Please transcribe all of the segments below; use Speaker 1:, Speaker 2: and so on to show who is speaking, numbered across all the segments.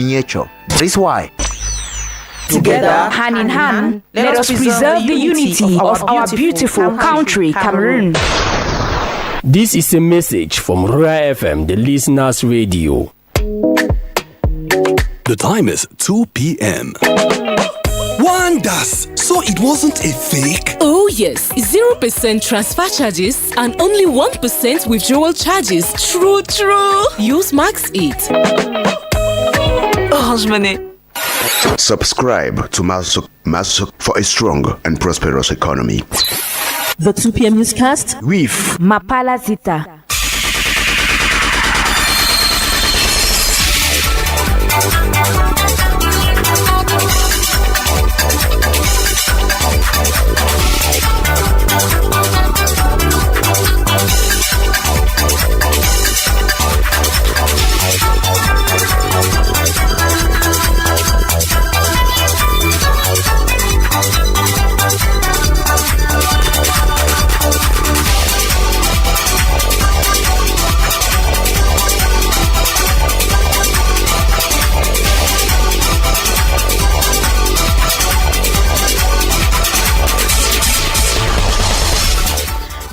Speaker 1: nature. That is why.
Speaker 2: Together, hand in hand, let us preserve the unity of our beautiful country, Cameroon.
Speaker 3: This is a message from Royal FM, the listeners' radio.
Speaker 4: The time is 2 p.m. Wonders! So it wasn't a fake?
Speaker 5: Oh yes, 0% transfer charges and only 1% withdrawal charges. True. Use Max 8.
Speaker 2: Orange Money.
Speaker 6: Subscribe to Masuk for a strong and prosperous economy.
Speaker 7: The 2PM Newscast
Speaker 6: with
Speaker 2: Mapala Zita.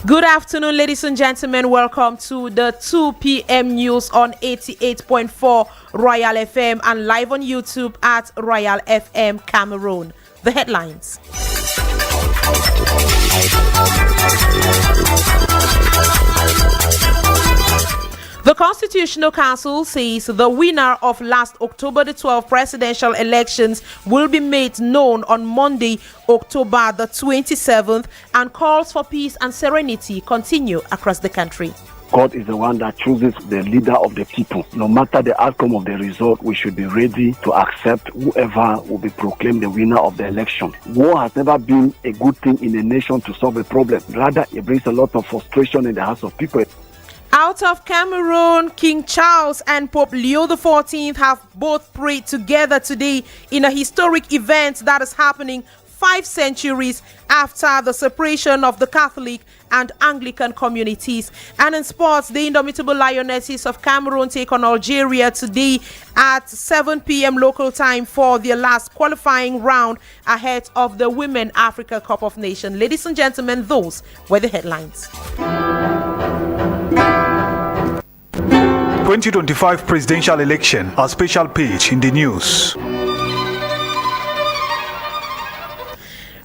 Speaker 8: Good afternoon, ladies and gentlemen. Welcome to the 2 p.m. news on 88.4 Royal FM and live on YouTube at Royal FM Cameroon. The headlines. The Constitutional Council says the winner of last October the 12th presidential elections will be made known on Monday, October the 27th, and calls for peace and serenity continue across the country.
Speaker 9: God is the one that chooses the leader of the people. No matter the outcome of the result, we should be ready to accept whoever will be proclaimed the winner of the election. War has never been a good thing in a nation to solve a problem. Rather, it brings a lot of frustration in the hearts of people.
Speaker 8: Out of Cameroon, King Charles and Pope Leo XIV have both prayed together today in a historic event that is happening 5 centuries after the separation of the Catholic and Anglican communities. And in sports, the indomitable Lionesses of Cameroon take on Algeria today at 7 p.m. local time for their last qualifying round ahead of the Women Africa Cup of Nations. Ladies and gentlemen, those were the headlines.
Speaker 10: 2025 presidential election, a special page in the news.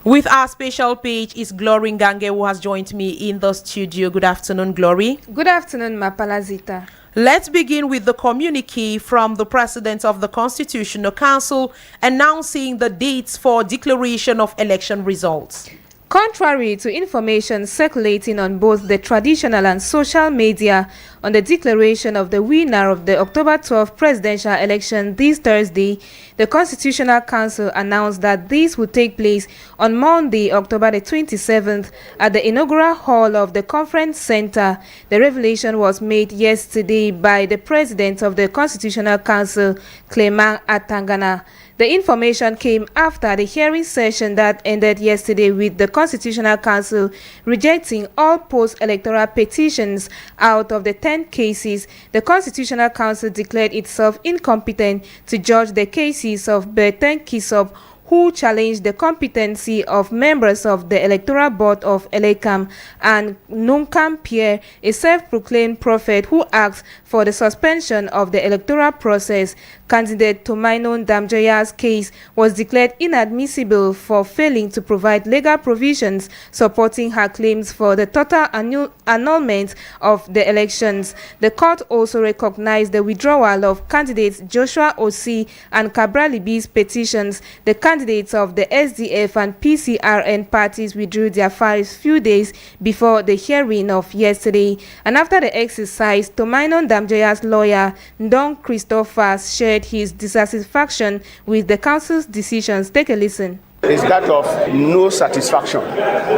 Speaker 8: With our special page is Glory Ngange, who has joined me in the studio. Good afternoon, Glory.
Speaker 11: Good afternoon, Mapala Zita.
Speaker 8: Let's begin with the communique from the President of the Constitutional Council announcing the dates for declaration of election results.
Speaker 11: Contrary to information circulating on both the traditional and social media on the declaration of the winner of the October 12th presidential election this Thursday, the Constitutional Council announced that this would take place on Monday, October the 27th at the inaugural hall of the Conference Center. The revelation was made yesterday by the President of the Constitutional Council, Clement Atangana. The information came after the hearing session that ended yesterday with the Constitutional Council rejecting all post-electoral petitions. Out of the 10 cases, the Constitutional Council declared itself incompetent to judge the cases of Bertin Kisop, who challenged the competency of members of the Electoral Board of Elekam, and Nunkam Pierre, a self-proclaimed prophet who asked for the suspension of the electoral process. Candidate Tomainon Damjoya's case was declared inadmissible for failing to provide legal provisions supporting her claims for the total annulment of the elections. The court also recognized the withdrawal of candidates Joshua Osi and Cabral Libi's petitions. The candidates of the SDF and PCRN parties withdrew their files few days before the hearing of yesterday. And after the exercise, Tomainon Damjoya's lawyer, Don Christopher, shared his dissatisfaction with the council's decisions. Take a listen.
Speaker 12: Is that of no satisfaction,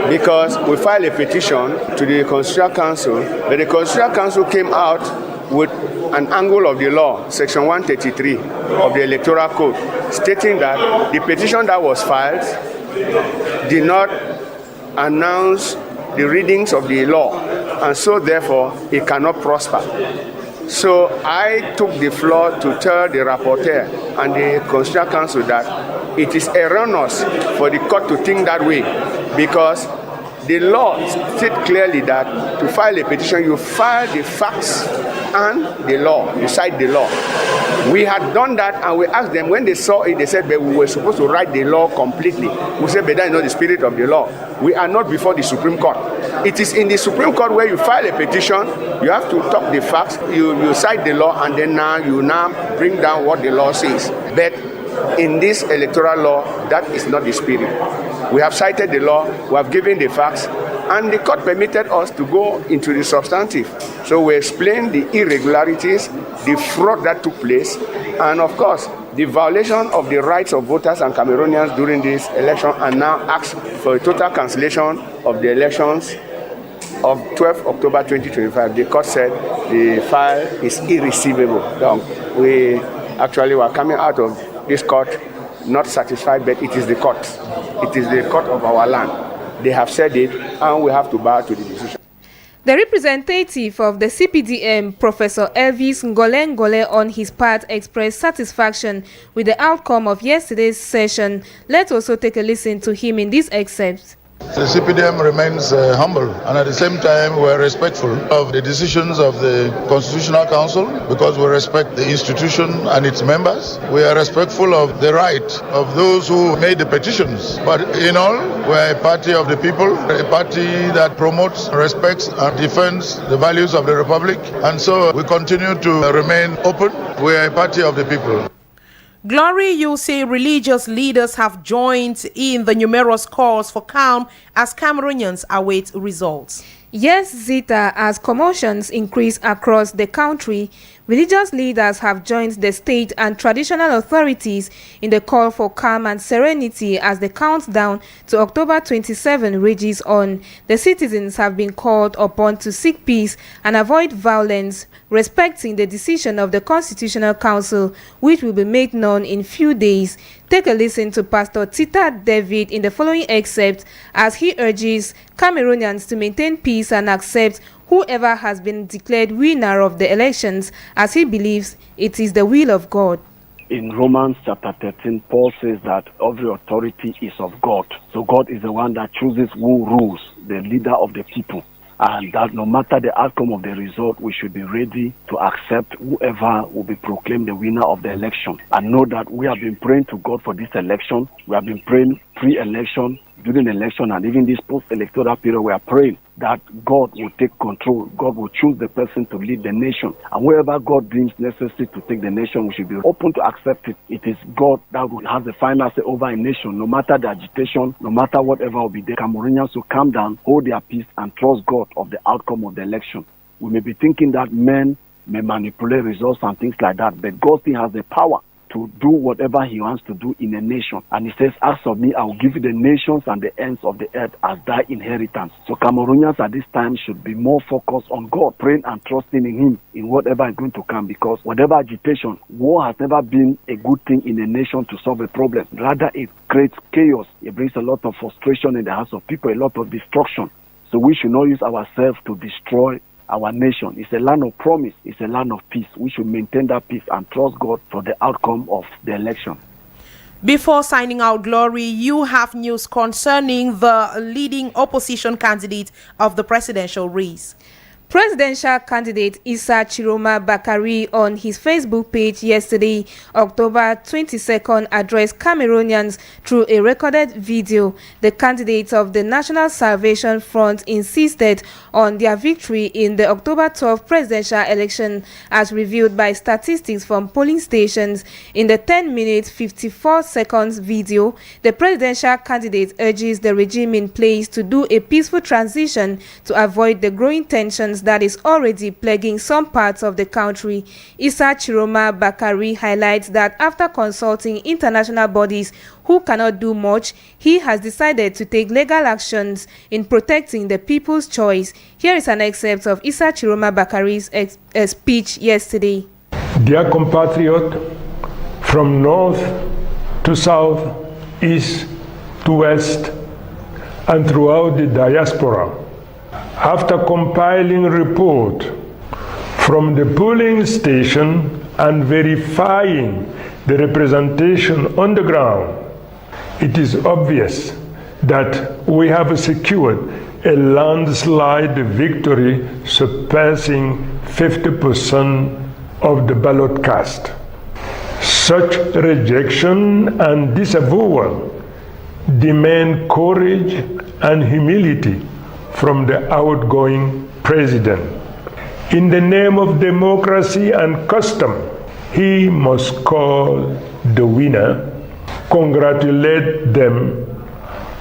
Speaker 12: because we filed a petition to the Constitutional Council, but the Constitutional Council came out with an angle of the law, section 133 of the Electoral Code, stating that the petition that was filed did not announce the readings of the law, and so therefore it cannot prosper. So I took the floor to tell the rapporteur and the Constitutional Council that it is erroneous for the court to think that way, because the law states clearly that to file a petition, you file the facts and the law, you cite the law. We had done that, and we asked them, when they saw it, they said, but we were supposed to write the law completely. We said, but that is not the spirit of the law. We are not before the Supreme Court. It is in the Supreme Court where you file a petition, you have to talk the facts, you cite the law, and then you bring down what the law says. But in this electoral law, that is not the spirit. We have cited the law, we have given the facts, and the court permitted us to go into the substantive. So we explained the irregularities, the fraud that took place, and of course, the violation of the rights of voters and Cameroonians during this election, and now asked for a total cancellation of the elections of 12 October 2025. The court said the file is irreceivable. We actually were coming out of this court not satisfied, but it is the court. It is the court of our land. They have said it, and we have to bow to the decision.
Speaker 11: The representative of the CPDM, Professor Elvis Ngole, on his part expressed satisfaction with the outcome of yesterday's session. Let's also take a listen to him in this excerpt.
Speaker 1: The CPDM remains humble, and at the same time we're respectful of the decisions of the Constitutional Council, because we respect the institution and its members. We are respectful of the right of those who made the petitions. But in all, we're a party of the people, a party that promotes, respects and defends the values of the Republic, and so we continue to remain open. We are a party of the people.
Speaker 8: Glory, you say religious leaders have joined in the numerous calls for calm as Cameroonians await results.
Speaker 11: Yes, Zita, as commotions increase across the country, religious leaders have joined the state and traditional authorities in the call for calm and serenity as the countdown to October 27 rages on. The citizens have been called upon to seek peace and avoid violence, respecting the decision of the Constitutional Council, which will be made known in few days. Take a listen to Pastor Tita David in the following excerpt as he urges Cameroonians to maintain peace and accept whoever has been declared winner of the elections, as he believes it is the will of God.
Speaker 9: In Romans chapter 13, Paul says that every authority is of God. So God is the one that chooses who rules, the leader of the people. And that no matter the outcome of the result, we should be ready to accept whoever will be proclaimed the winner of the election. And know that we have been praying to God for this election. We have been praying pre-election, during election, and even this post-electoral period. We are praying that God will take control. God will choose the person to lead the nation. And wherever God deems necessary to take the nation, we should be open to accept it. It is God that will have the final say over a nation. No matter the agitation, no matter whatever will be there, Cameroonians will calm down, hold their peace, and trust God of the outcome of the election. We may be thinking that men may manipulate results and things like that, but God still has the power to do whatever he wants to do in a nation. And he says, as of me, I will give you the nations and the ends of the earth as thy inheritance. So Cameroonians at this time should be more focused on God, praying and trusting in him in whatever is going to come, because whatever agitation, war has never been a good thing in a nation to solve a problem. Rather, it creates chaos. It brings a lot of frustration in the hearts of people, a lot of destruction. So we should not use ourselves to destroy our nation. It's a land of promise. It's a land of peace. We should maintain that peace and trust God for the outcome of the election.
Speaker 8: Before signing out, Glory, you have news concerning the leading opposition candidate of the presidential race.
Speaker 11: Presidential candidate Issa Chiroma Bakari on his Facebook page yesterday, October 22nd, addressed Cameroonians through a recorded video. The candidate of the National Salvation Front insisted on their victory in the October 12 presidential election as reviewed by statistics from polling stations. In the 10-minute 54-second video, the presidential candidate urges the regime in place to do a peaceful transition to avoid the growing tensions that is already plaguing some parts of the country. Issa Chiroma Bakari highlights that after consulting international bodies who cannot do much, he has decided to take legal actions in protecting the people's choice. Here is an excerpt of Issa Chiroma Bakari's speech yesterday.
Speaker 13: Dear compatriot, from north to south, east to west, and throughout the diaspora, after compiling a report from the polling station and verifying the representation on the ground, it is obvious that we have secured a landslide victory surpassing 50% of the ballot cast. Such rejection and disavowal demand courage and humility from the outgoing president. In the name of democracy and custom, he must call the winner, congratulate them,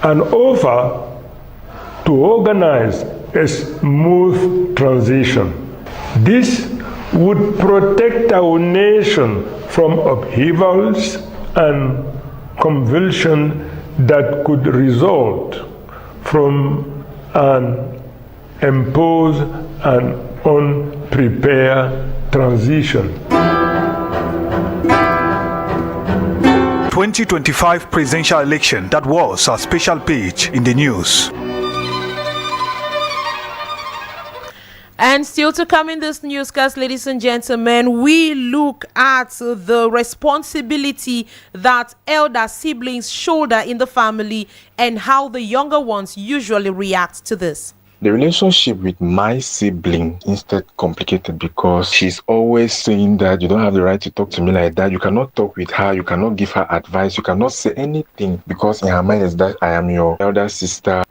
Speaker 13: and offer to organize a smooth transition. This would protect our nation from upheavals and convulsion that could result from an imposed and unprepared transition.
Speaker 10: 2025 presidential election, that was our special page in the news.
Speaker 8: And still to come in this newscast, ladies and gentlemen, we look at the responsibility that elder siblings shoulder in the family and how the younger ones usually react to this.
Speaker 14: The relationship with my sibling instead complicated because she's always saying that you don't have the right to talk to me like that. You cannot talk with her. You cannot give her advice. You cannot say anything because in her mind is that I am your elder sister.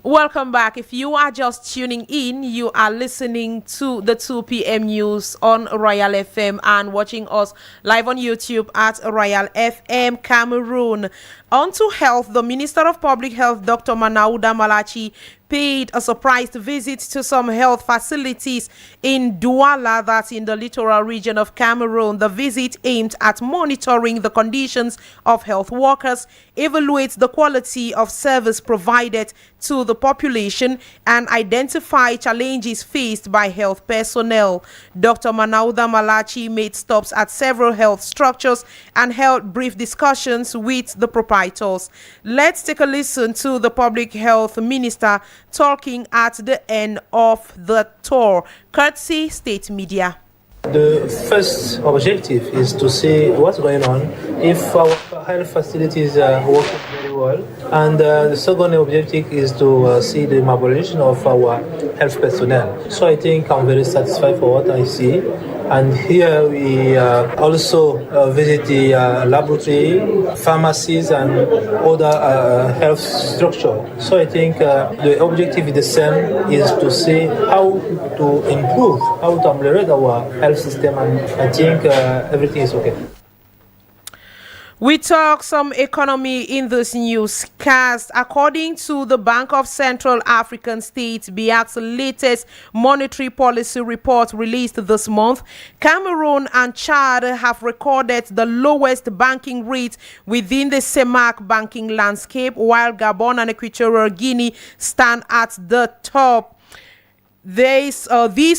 Speaker 8: Welcome back. If you are just tuning in, you are listening to the 2 p.m. news on Royal FM and watching us live on YouTube at Royal FM Cameroon. On to health, the Minister of Public Health, Dr. Manauda Malachi, paid a surprise visit to some health facilities in Douala, that's in the littoral region of Cameroon. The visit aimed at monitoring the conditions of health workers, evaluate the quality of service provided to the population, and identify challenges faced by health personnel. Dr. Manauda Malachi made stops at several health structures and held brief discussions with the proprietors. Let's take a listen to the Public Health Minister talking at the end of the tour, courtesy State Media.
Speaker 15: The first objective is to see what's going on, if our health facilities are working very well, and the second objective is to see the mobilization of our health personnel. So I think I'm very satisfied for what I see. And here we also visit the laboratory, pharmacies, and other health structure. So I think the objective is the same, is to see how to improve, how to ameliorate our health system, and I think everything is okay.
Speaker 8: We talk some economy in this newscast. According to the Bank of Central African States, BIAC's latest monetary policy report released this month, Cameroon and Chad have recorded the lowest banking rate within the CEMAC banking landscape, while Gabon and Equatorial Guinea stand at the top. These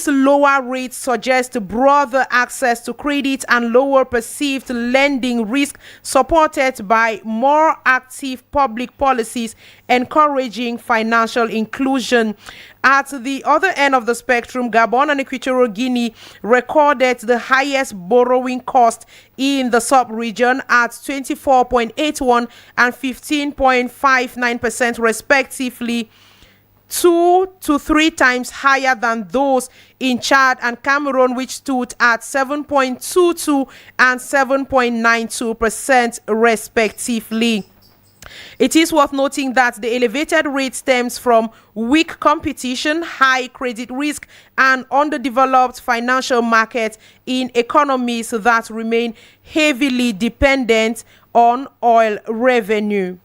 Speaker 8: lower rates suggest broader access to credit and lower perceived lending risk, supported by more active public policies encouraging financial inclusion. At the other end of the spectrum, Gabon and Equatorial Guinea recorded the highest borrowing cost in the sub-region at 24.81 and 15.59% respectively, 2 to 3 times higher than those in Chad and Cameroon, which stood at 7.22 and 7.92% respectively. It is worth noting that the elevated rate stems from weak competition, high credit risk, and underdeveloped financial markets in economies that remain heavily dependent on oil revenue.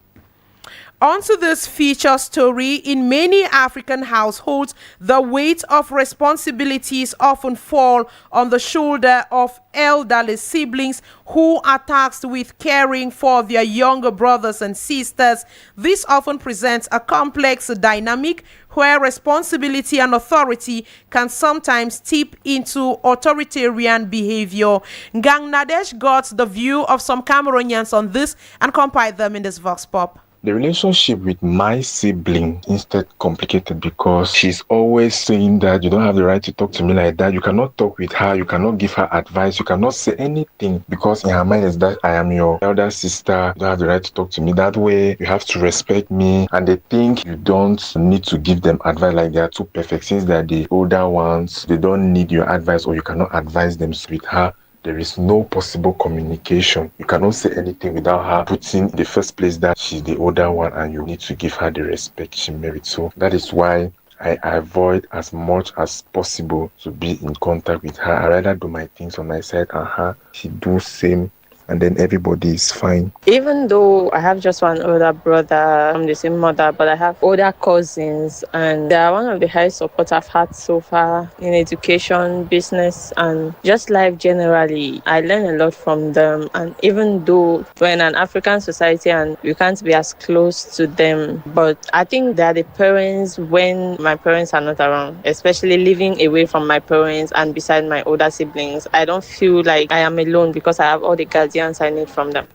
Speaker 8: Onto this feature story, in many African households, the weight of responsibilities often fall on the shoulder of elderly siblings who are tasked with caring for their younger brothers and sisters. This often presents a complex dynamic where responsibility and authority can sometimes tip into authoritarian behavior. Gang Nadesh got the view of some Cameroonians on this and compiled them in this Vox Pop.
Speaker 14: The relationship with my sibling instead complicated because she's always saying that you don't have the right to talk to me like that. You cannot talk with her. You cannot give her advice. You cannot say anything because in her mind is that I am your elder sister. You don't have the right to talk to me that way. You have to respect me. And they think you don't need to give them advice, like they are too perfect. Since they are the older ones, they don't need your advice or you cannot advise them. With her, there is no possible communication. You cannot say anything without her putting in the first place that she's the older one and you need to give her the respect she merits. So that is why I avoid as much as possible to be in contact with her. I rather do my things on my side and her, she do same, and then everybody is fine.
Speaker 16: Even though I have just one older brother from the same mother, but I have older cousins, and they are one of the highest support I've had so far in education, business, and just life generally. I learn a lot from them, and even though we're in an African society and we can't be as close to them, but I think they are the parents when my parents are not around, especially living away from my parents and beside my older siblings. I don't feel like I am alone because I have all the guardians I need from them.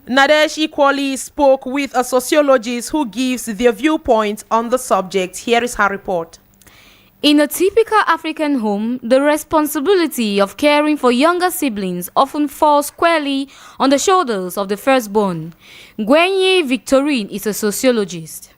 Speaker 8: Nadesh equally spoke with a sociologist who gives their viewpoint on the subject. Here is her report.
Speaker 17: In a typical African home, the responsibility of caring for younger siblings often falls squarely on the shoulders of the firstborn. Gwenye Victorine is a sociologist.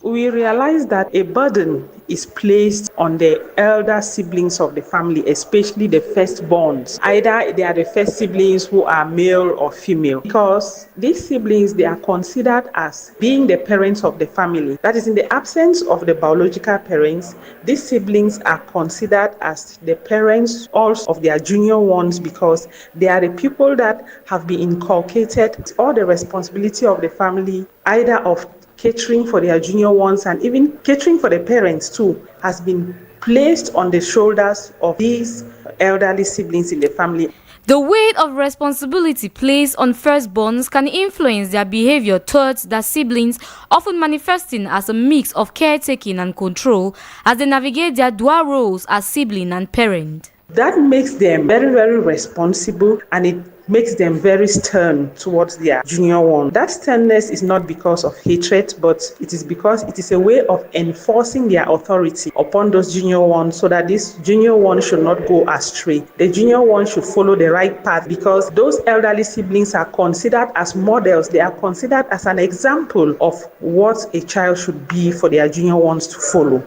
Speaker 18: We realize that a burden is placed on the elder siblings of the family, especially the firstborns. Either they are the first siblings who are male or female, because these siblings, they are considered as being the parents of the family. That is, in the absence of the biological parents, these siblings are considered as the parents also of their junior ones, because they are the people that have been inculcated all the responsibility of the family, either of catering for their junior ones and even catering for the parents too, has been placed on the shoulders of these elderly siblings in the family.
Speaker 17: The weight of responsibility placed on firstborns can influence their behavior towards their siblings, often manifesting as a mix of caretaking and control as they navigate their dual roles as sibling and parent.
Speaker 18: That makes them very, very responsible, and it makes them very stern towards their junior one. That sternness is not because of hatred, but it is because it is a way of enforcing their authority upon those junior ones, so that this junior one should not go astray. The junior one should follow the right path, because those elderly siblings are considered as models. They are considered as an example of what a child should be for their junior ones to follow.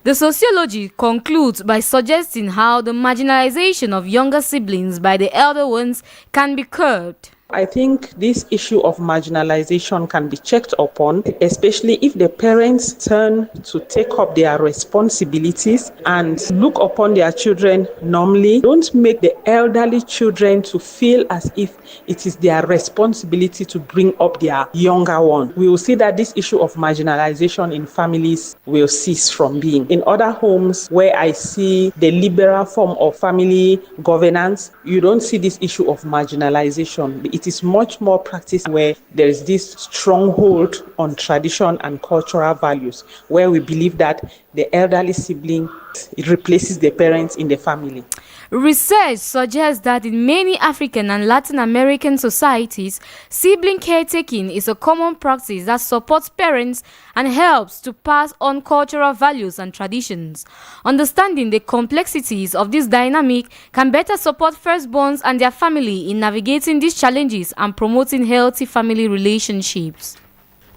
Speaker 17: The sociology concludes by suggesting how the marginalization of younger siblings by the elder ones can be curbed.
Speaker 18: I think this issue of marginalization can be checked upon, especially if the parents turn to take up their responsibilities and look upon their children normally. Don't make the elderly children to feel as if it is their responsibility to bring up their younger one. We will see that this issue of marginalization in families will cease from being. In other homes where I see the liberal form of family governance, you don't see this issue of marginalization. It is much more practiced where there is this stronghold on tradition and cultural values, where we believe that the elderly sibling replaces the parents in the family.
Speaker 17: Research suggests that in many African and Latin American societies, sibling caretaking is a common practice that supports parents and helps to pass on cultural values and traditions. Understanding the complexities of this dynamic can better support firstborns and their family in navigating these challenges and promoting healthy family relationships.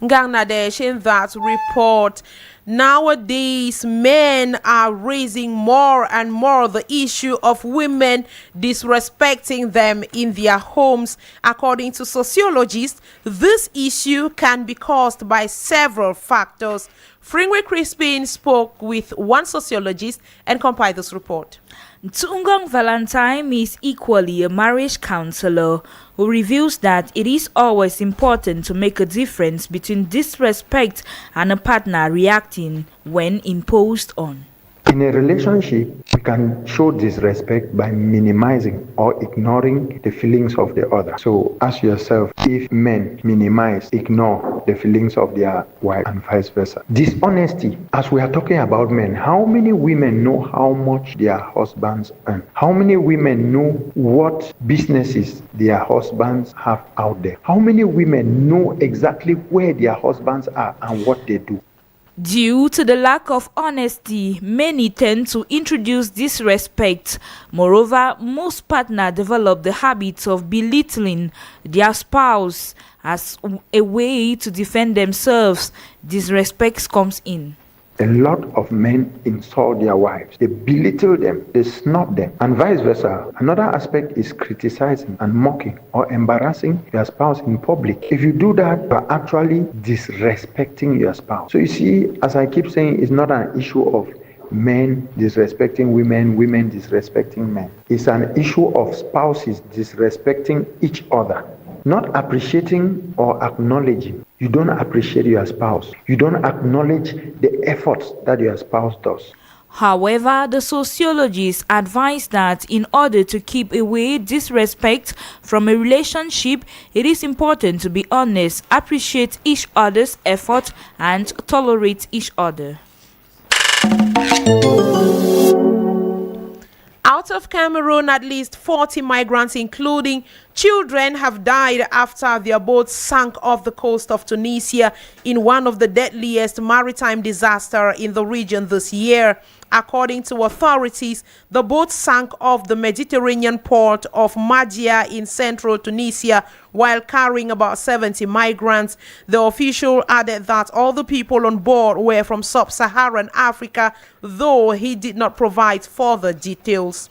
Speaker 8: Nadesh, in that report, nowadays men are raising more and more the issue of women disrespecting them in their homes. According to sociologists, this issue can be caused by several factors. Fringwe Crispin spoke with one sociologist and compiled this report.
Speaker 19: Tungong Valentine is equally a marriage counselor who reveals that it is always important to make a difference between disrespect and a partner reacting when imposed on.
Speaker 20: In a relationship, we can show disrespect by minimizing or ignoring the feelings of the other. So ask yourself if men minimize, ignore the feelings of their wife and vice versa. Dishonesty, as we are talking about men, how many women know how much their husbands earn? How many women know what businesses their husbands have out there? How many women know exactly where their husbands are and what they do?
Speaker 19: Due to the lack of honesty, many tend to introduce disrespect. Moreover, most partners develop the habit of belittling their spouse as a way to defend themselves. Disrespect comes in.
Speaker 20: A lot of men insult their wives. They belittle them, they snub them, and vice versa. Another aspect is criticizing and mocking or embarrassing your spouse in public. If you do that, you are actually disrespecting your spouse. So you see, as I keep saying, it's not an issue of men disrespecting women, women disrespecting men. It's an issue of spouses disrespecting each other, not appreciating or acknowledging. You don't appreciate your spouse. You don't acknowledge the efforts that your spouse does.
Speaker 19: However, the sociologists advise that in order to keep away disrespect from a relationship, it is important to be honest, appreciate each other's effort, and tolerate each other.
Speaker 8: Out of Cameroon, at least 40 migrants, including children, have died after their boat sank off the coast of Tunisia in one of the deadliest maritime disasters in the region this year. According to authorities, the boat sank off the Mediterranean port of Madia in central Tunisia while carrying about 70 migrants. The official added that all the people on board were from sub-Saharan Africa, though he did not provide further details.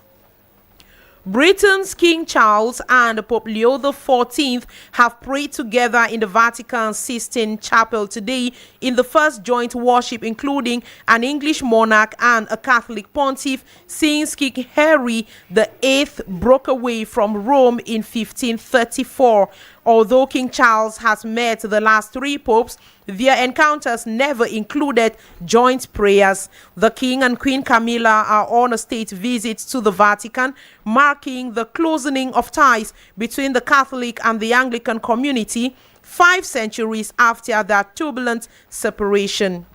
Speaker 8: Britain's King Charles and Pope Leo XIV have prayed together in the Vatican's Sistine Chapel today in the first joint worship, including an English monarch and a Catholic pontiff, since King Henry VIII broke away from Rome in 1534. Although King Charles has met the last three popes, their encounters never included joint prayers. The King and Queen Camilla are on a state visit to the Vatican, marking the closing of ties between the Catholic and the Anglican community 5 centuries after their turbulent separation.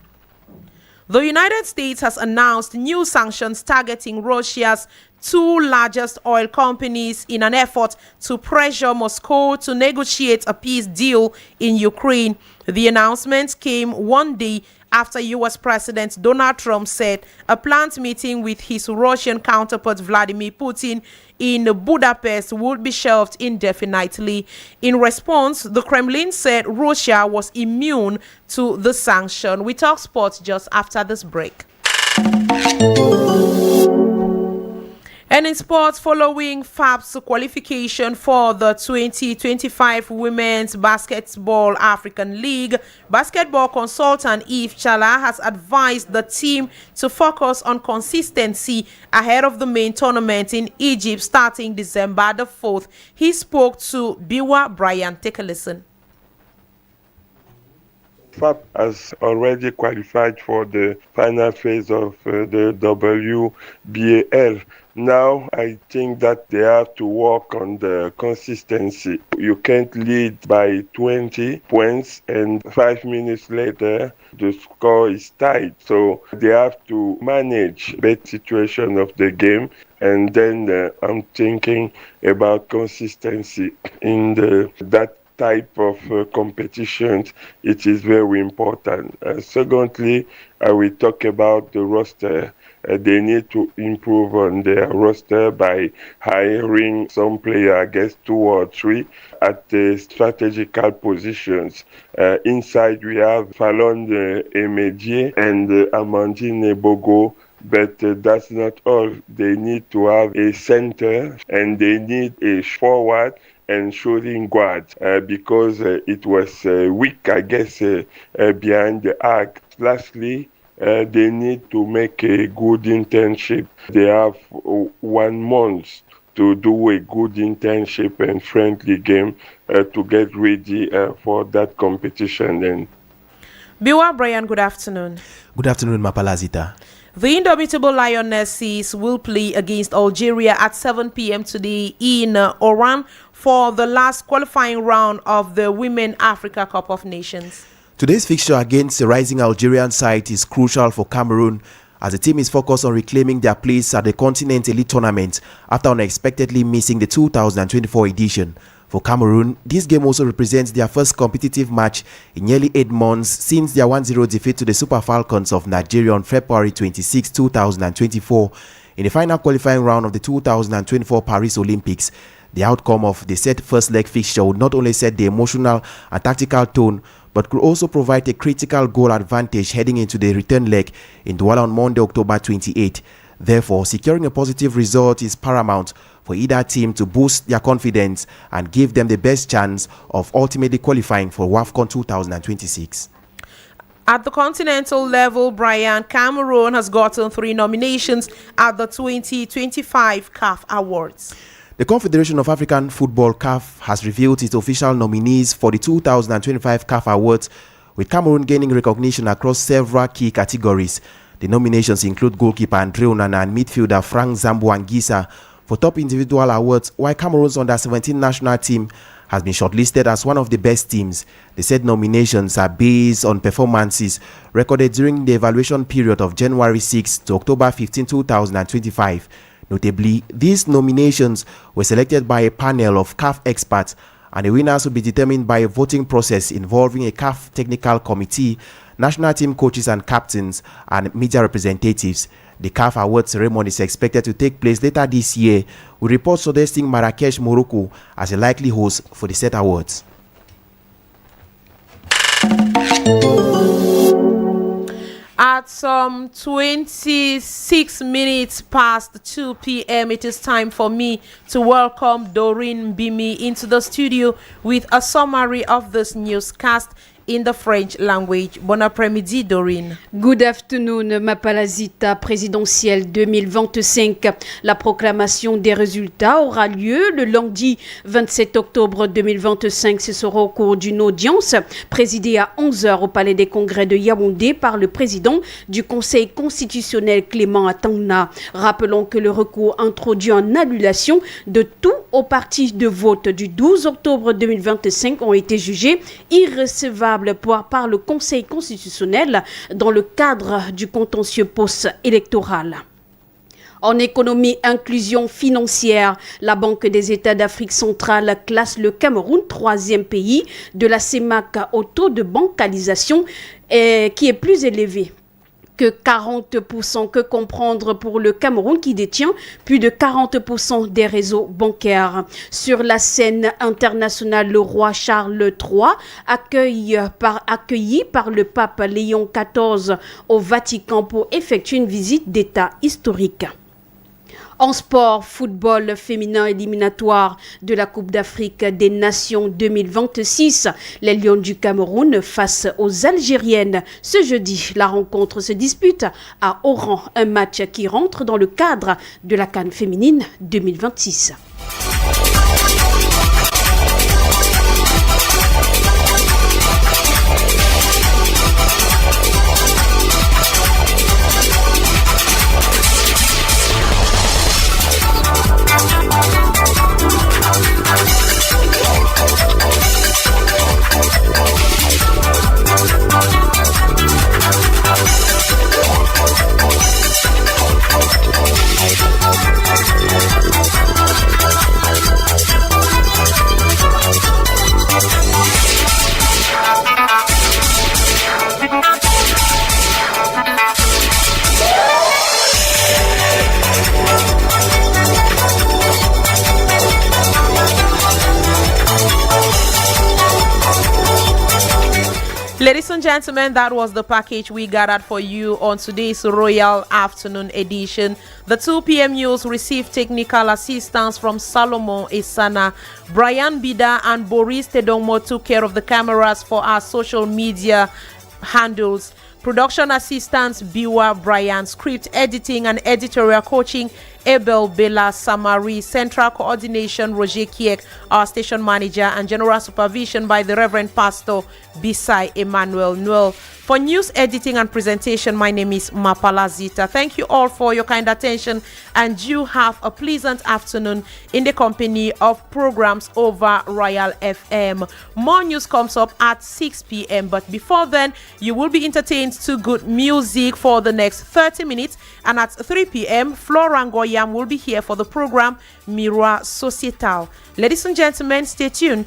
Speaker 8: The United States has announced new sanctions targeting Russia's 2 largest oil companies in an effort to pressure Moscow to negotiate a peace deal in Ukraine. The announcement came one day after U.S. President Donald Trump said a planned meeting with his Russian counterpart Vladimir Putin in Budapest would be shelved indefinitely. In response, the Kremlin said Russia was immune to the sanction. We talk sports just after this break. And in sports, following FAB's qualification for the 2025 Women's Basketball African League, basketball consultant Yves Chala has advised the team to focus on consistency ahead of the main tournament in Egypt starting December the 4th. He spoke to Biwa Brian. Take a listen.
Speaker 21: FAB has already qualified for the final phase of the WBAL. Now, I think that they have to work on the consistency. You can't lead by 20 points and 5 minutes later, the score is tied. So they have to manage the situation of the game. And then I'm thinking about consistency in that type of competitions. It is very important. Secondly, I will talk about the roster. They need to improve on their roster by hiring some players, I guess 2 or 3, at the strategical positions. Inside, we have Fallon Emedier and Amandine Bogo. But that's not all. They need to have a center and they need a forward and shooting guard because it was weak, I guess, behind the arc. Lastly, they need to make a good internship. They have 1 month to do a good internship and friendly game to get ready for that competition. And
Speaker 8: Biwa Brian, good afternoon.
Speaker 22: Good afternoon, Mapalazita.
Speaker 8: The Indomitable Lionesses will play against Algeria at 7 p.m. today in Oran for the last qualifying round of the Women Africa Cup of Nations.
Speaker 3: Today's fixture against the rising Algerian side is crucial for Cameroon, as the team is focused on reclaiming their place at the Continent Elite Tournament after unexpectedly missing the 2024 edition. For Cameroon, this game also represents their first competitive match in nearly 8 months since their 1-0 defeat to the Super Falcons of Nigeria on February 26, 2024 in the final qualifying round of the 2024 Paris Olympics. The outcome of the set first leg fixture would not only set the emotional and tactical tone, but could also provide a critical goal advantage heading into the return leg in Douala on Monday, October 28. Therefore, securing a positive result is paramount for either team to boost their confidence and give them the best chance of ultimately qualifying for WAFCON 2026.
Speaker 8: At the continental level, Brian, Cameroon has gotten 3 nominations at the 2025 CAF Awards.
Speaker 3: The Confederation of African Football (CAF) has revealed its official nominees for the 2025 CAF Awards, with Cameroon gaining recognition across several key categories. The nominations include goalkeeper Andre Onana and midfielder Frank Zambo Anguissa for top individual awards, while Cameroon's under-17 national team has been shortlisted as one of the best teams. The said nominations are based on performances recorded during the evaluation period of January 6 to October 15, 2025. Notably, these nominations were selected by a panel of CAF experts, and the winners will be determined by a voting process involving a CAF technical committee, national team coaches and captains, and media representatives. The CAF Awards ceremony is expected to take place later this year, with reports suggesting Marrakech, Morocco as a likely host for the said awards.
Speaker 8: At some 26 minutes past 2 p.m., it is time for me to welcome Doreen Bimi into the studio with a summary of this newscast in the French language. Bon après-midi, Doreen.
Speaker 22: Good afternoon, ma Palazita présidentielle 2025. La proclamation des résultats aura lieu le lundi 27 octobre 2025. Ce sera au cours d'une audience présidée à 11h au Palais des Congrès de Yaoundé par le président du Conseil constitutionnel Clément Atangna. Rappelons que le recours introduit en annulation de tout au parti de vote du 12 octobre 2025 ont été jugés irrecevables par le Conseil constitutionnel dans le cadre du contentieux post-électoral. En économie, inclusion financière, la Banque des États d'Afrique centrale classe le Cameroun 3e pays de la CEMAC au taux de bancalisation qui est plus élevé que 40%, que comprendre pour le Cameroun qui détient plus de 40% des réseaux bancaires. Sur la scène internationale, le roi Charles III, accueilli par le pape Léon XIV au Vatican pour effectuer une visite d'État historique. En sport, football féminin éliminatoire de la Coupe d'Afrique des Nations 2026, les Lions du Cameroun face aux Algériennes. Ce jeudi, la rencontre se dispute à Oran, un match qui rentre dans le cadre de la CAN féminine 2026.
Speaker 8: Ladies and gentlemen, that was the package we gathered for you on today's Royal Afternoon edition. The 2 p.m. news received technical assistance from Salomon Esana. Brian Bida and Boris Tedongmo took care of the cameras for our social media handles. Production assistance Biwa Brian, script editing and editorial coaching Abel Bella Samari, central coordination Roger Kiek, our station manager, and general supervision by the Reverend Pastor Bisai Emmanuel Noel. For news editing and presentation, my name is Mapala Zita. Thank you all for your kind attention, and you have a pleasant afternoon in the company of programs over Royal FM. More news comes up at 6 p.m. But before then, you will be entertained to good music for the next 30 minutes. And at 3 p.m., Florent Goyam will be here for the program Miroir Sociétal. Ladies and gentlemen, stay tuned.